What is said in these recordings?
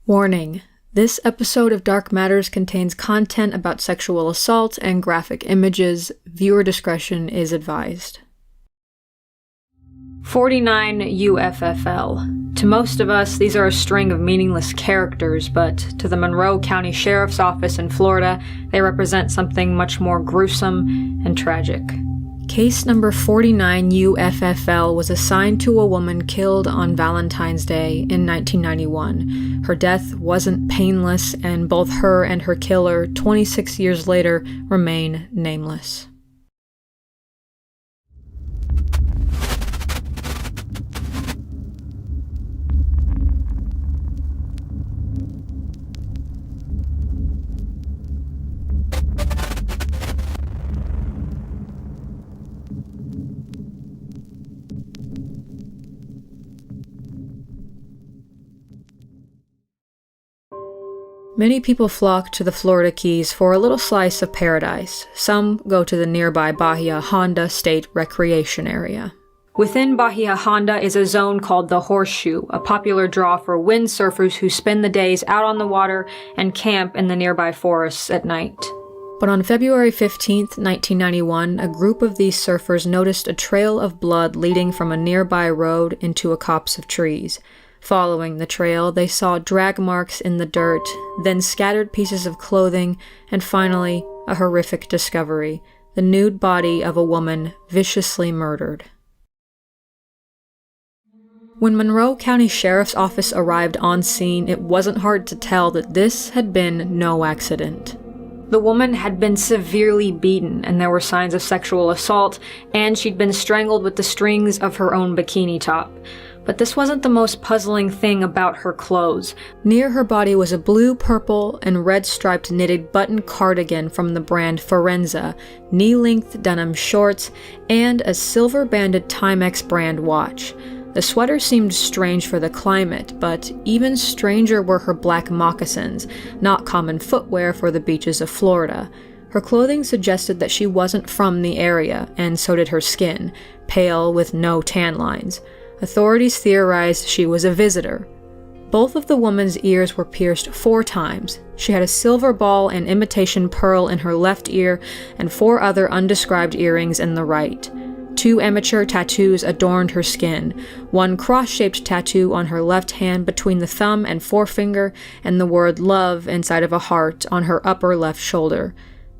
Warning: this episode of Dark Matters contains content about sexual assault and graphic images. Viewer discretion is advised. 49 UFFL. To most of us, these are a string of meaningless characters, but to the Monroe County Sheriff's Office in Florida, they represent something much more gruesome and tragic. Case number 49 UFFL was assigned to a woman killed on Valentine's Day in 1991. Her death wasn't painless, and both her and her killer, 26 years later, remain nameless. Many people flock to the Florida Keys for a little slice of paradise. Some go to the nearby Bahia Honda State Recreation Area. Within Bahia Honda is a zone called the Horseshoe, a popular draw for windsurfers who spend the days out on the water and camp in the nearby forests at night. But on February 15, 1991, a group of these surfers noticed a trail of blood leading from a nearby road into a copse of trees. Following the trail, they saw drag marks in the dirt, then scattered pieces of clothing, and finally, a horrific discovery: the nude body of a woman viciously murdered. When Monroe County Sheriff's Office arrived on scene, it wasn't hard to tell that this had been no accident. The woman had been severely beaten, and there were signs of sexual assault, and she'd been strangled with the strings of her own bikini top. But this wasn't the most puzzling thing about her clothes. Near her body was a blue, purple, and red-striped knitted button cardigan from the brand Forenza, knee-length denim shorts, and a silver-banded Timex brand watch. The sweater seemed strange for the climate, but even stranger were her black moccasins, not common footwear for the beaches of Florida. Her clothing suggested that she wasn't from the area, and so did her skin, pale with no tan lines. Authorities theorized she was a visitor. Both of the woman's ears were pierced 4 times. She had a silver ball and imitation pearl in her left ear, and 4 other undescribed earrings in the right. 2 amateur tattoos adorned her skin, one cross-shaped tattoo on her left hand between the thumb and forefinger, and the word love inside of a heart on her upper left shoulder.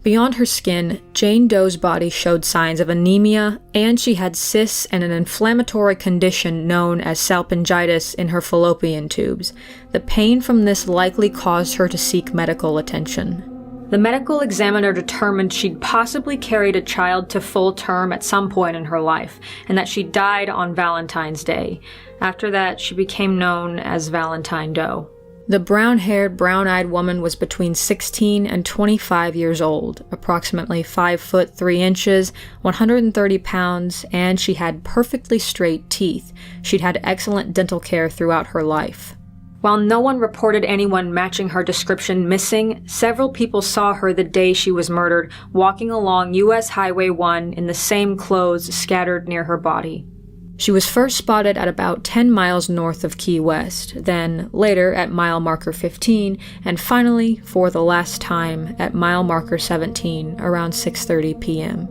Beyond her skin, Jane Doe's body showed signs of anemia, and she had cysts and an inflammatory condition known as salpingitis in her fallopian tubes. The pain from this likely caused her to seek medical attention. The medical examiner determined she'd possibly carried a child to full term at some point in her life, and that she died on Valentine's Day. After that, she became known as Valentine Doe. The brown-haired, brown-eyed woman was between 16 and 25 years old, approximately 5 foot 3 inches, 130 pounds, and she had perfectly straight teeth. She'd had excellent dental care throughout her life. While no one reported anyone matching her description missing, several people saw her the day she was murdered, walking along US Highway 1 in the same clothes scattered near her body. She was first spotted at about 10 miles north of Key West, then later at mile marker 15, and finally, for the last time, at mile marker 17 around 6:30 p.m.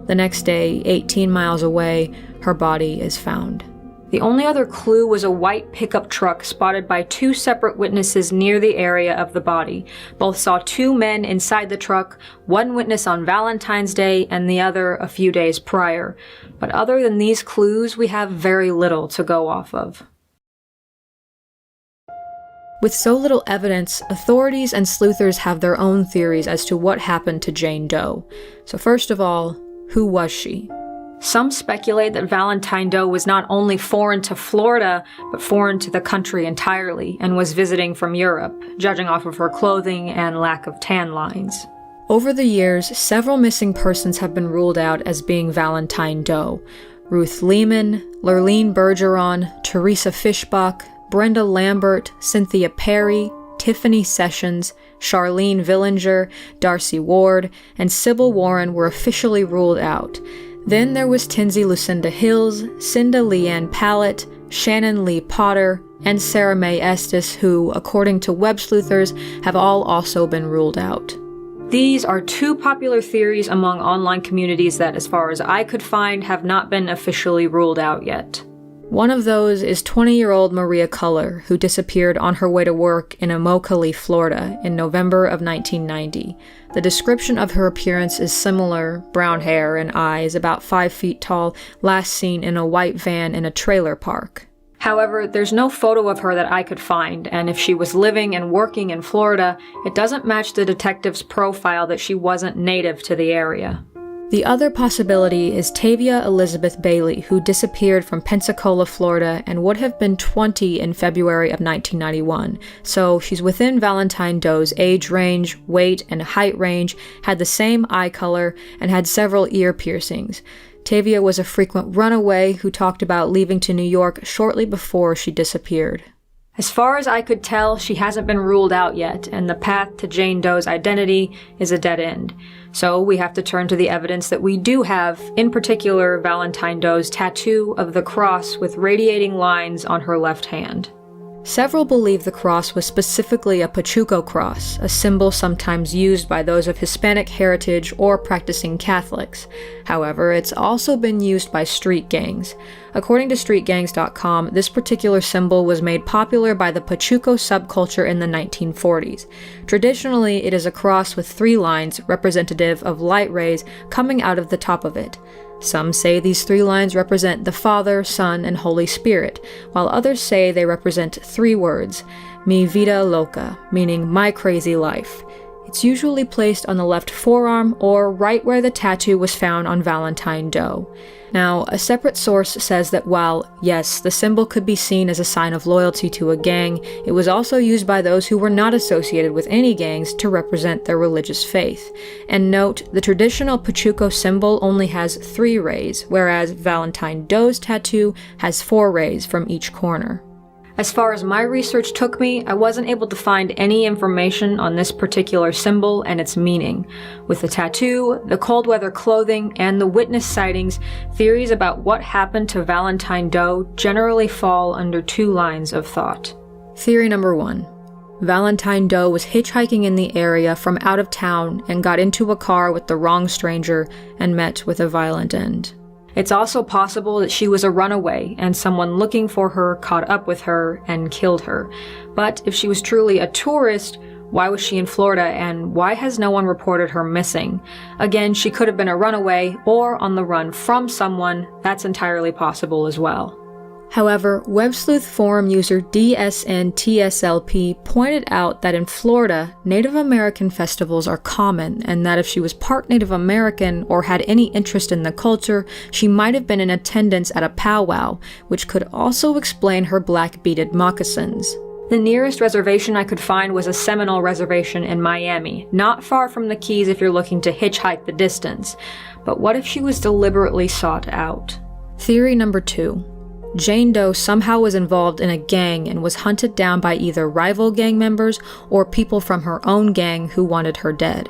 The next day, 18 miles away, her body is found. The only other clue was a white pickup truck spotted by 2 separate witnesses near the area of the body. Both saw 2 men inside the truck, one witness on Valentine's Day and the other a few days prior. But other than these clues, we have very little to go off of. With so little evidence, authorities and sleuthers have their own theories as to what happened to Jane Doe. So first of all, who was she? Some speculate that Valentine Doe was not only foreign to Florida, but foreign to the country entirely, and was visiting from Europe, judging off of her clothing and lack of tan lines. Over the years, several missing persons have been ruled out as being Valentine Doe. Ruth Lehman, Lurleen Bergeron, Teresa Fishbach, Brenda Lambert, Cynthia Perry, Tiffany Sessions, Charlene Villinger, Darcy Ward, and Sybil Warren were officially ruled out. Then there was Tinsy Lucinda Hills, Cinda Leanne Pallett, Shannon Lee Potter, and Sarah Mae Estes, who, according to web sleuthers, have all also been ruled out. These are two popular theories among online communities that, as far as I could find, have not been officially ruled out yet. One of those is 20-year-old Maria Culler, who disappeared on her way to work in Immokalee, Florida, in November of 1990. The description of her appearance is similar: brown hair and eyes, about 5 feet tall, last seen in a white van in a trailer park. However, there's no photo of her that I could find, and if she was living and working in Florida, it doesn't match the detective's profile that she wasn't native to the area. The other possibility is Tavia Elizabeth Bailey, who disappeared from Pensacola, Florida, and would have been 20 in February of 1991. So she's within Valentine Doe's age range, weight, and height range, had the same eye color, and had several ear piercings. Tavia was a frequent runaway who talked about leaving to New York shortly before she disappeared. As far as I could tell, she hasn't been ruled out yet, and the path to Jane Doe's identity is a dead end. So we have to turn to the evidence that we do have, in particular Valentine Doe's tattoo of the cross with radiating lines on her left hand. Several believe the cross was specifically a Pachuco cross, a symbol sometimes used by those of Hispanic heritage or practicing Catholics. However, it's also been used by street gangs. According to streetgangs.com, this particular symbol was made popular by the Pachuco subculture in the 1940s. Traditionally, it is a cross with 3 lines representative of light rays coming out of the top of it. Some say these 3 lines represent the Father, Son, and Holy Spirit, while others say they represent 3 words, mi vida loca, meaning my crazy life. It's usually placed on the left forearm or right where the tattoo was found on Valentine Doe. Now, a separate source says that while, yes, the symbol could be seen as a sign of loyalty to a gang, it was also used by those who were not associated with any gangs to represent their religious faith. And note, the traditional Pachuco symbol only has 3 rays, whereas Valentine Doe's tattoo has 4 rays from each corner. As far as my research took me, I wasn't able to find any information on this particular symbol and its meaning. With the tattoo, the cold weather clothing, and the witness sightings, theories about what happened to Valentine Doe generally fall under 2 lines of thought. Theory number 1. Valentine Doe was hitchhiking in the area from out of town and got into a car with the wrong stranger and met with a violent end. It's also possible that she was a runaway and someone looking for her caught up with her and killed her. But if she was truly a tourist, why was she in Florida and why has no one reported her missing? Again, she could have been a runaway or on the run from someone. That's entirely possible as well. However, web sleuth forum user DSNTSLP pointed out that in Florida, Native American festivals are common, and that if she was part Native American or had any interest in the culture, she might have been in attendance at a powwow, which could also explain her black beaded moccasins. The nearest reservation I could find was a Seminole reservation in Miami, not far from the Keys if you're looking to hitchhike the distance. But what if she was deliberately sought out? Theory number 2. Jane Doe somehow was involved in a gang and was hunted down by either rival gang members or people from her own gang who wanted her dead.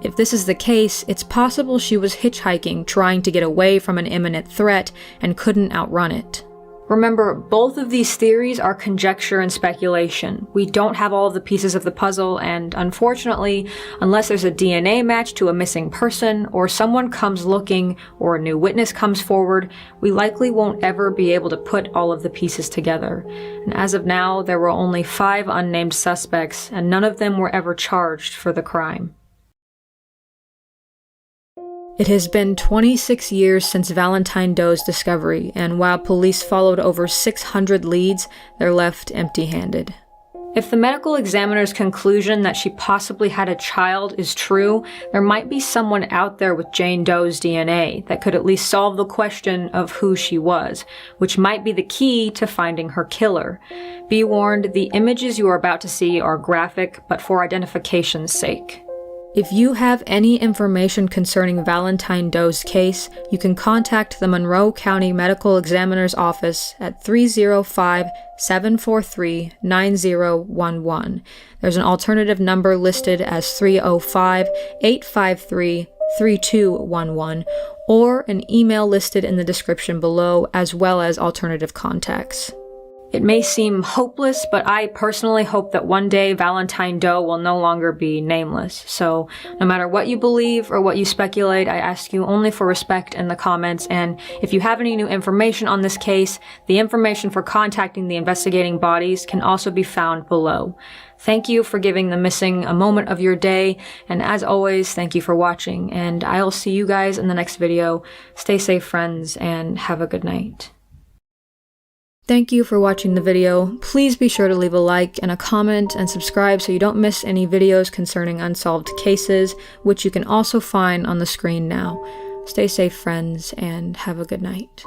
If this is the case, it's possible she was hitchhiking trying to get away from an imminent threat and couldn't outrun it. Remember, both of these theories are conjecture and speculation. We don't have all of the pieces of the puzzle, and unfortunately, unless there's a DNA match to a missing person, or someone comes looking, or a new witness comes forward, we likely won't ever be able to put all of the pieces together. And as of now, there were only 5 unnamed suspects, and none of them were ever charged for the crime. It has been 26 years since Valentine Doe's discovery, and while police followed over 600 leads, they're left empty-handed. If the medical examiner's conclusion that she possibly had a child is true, there might be someone out there with Jane Doe's DNA that could at least solve the question of who she was, which might be the key to finding her killer. Be warned, the images you are about to see are graphic, but for identification's sake. If you have any information concerning Valentine Doe's case, you can contact the Monroe County Medical Examiner's Office at 305-743-9011. There's an alternative number listed as 305-853-3211, or an email listed in the description below, as well as alternative contacts. It may seem hopeless, but I personally hope that one day Valentine Doe will no longer be nameless. So no matter what you believe or what you speculate, I ask you only for respect in the comments. And if you have any new information on this case, the information for contacting the investigating bodies can also be found below. Thank you for giving the missing a moment of your day. And as always, thank you for watching. And I'll see you guys in the next video. Stay safe, friends, and have a good night. Thank you for watching the video. Please be sure to leave a like and a comment and subscribe so you don't miss any videos concerning unsolved cases, which you can also find on the screen now. Stay safe, friends, and have a good night.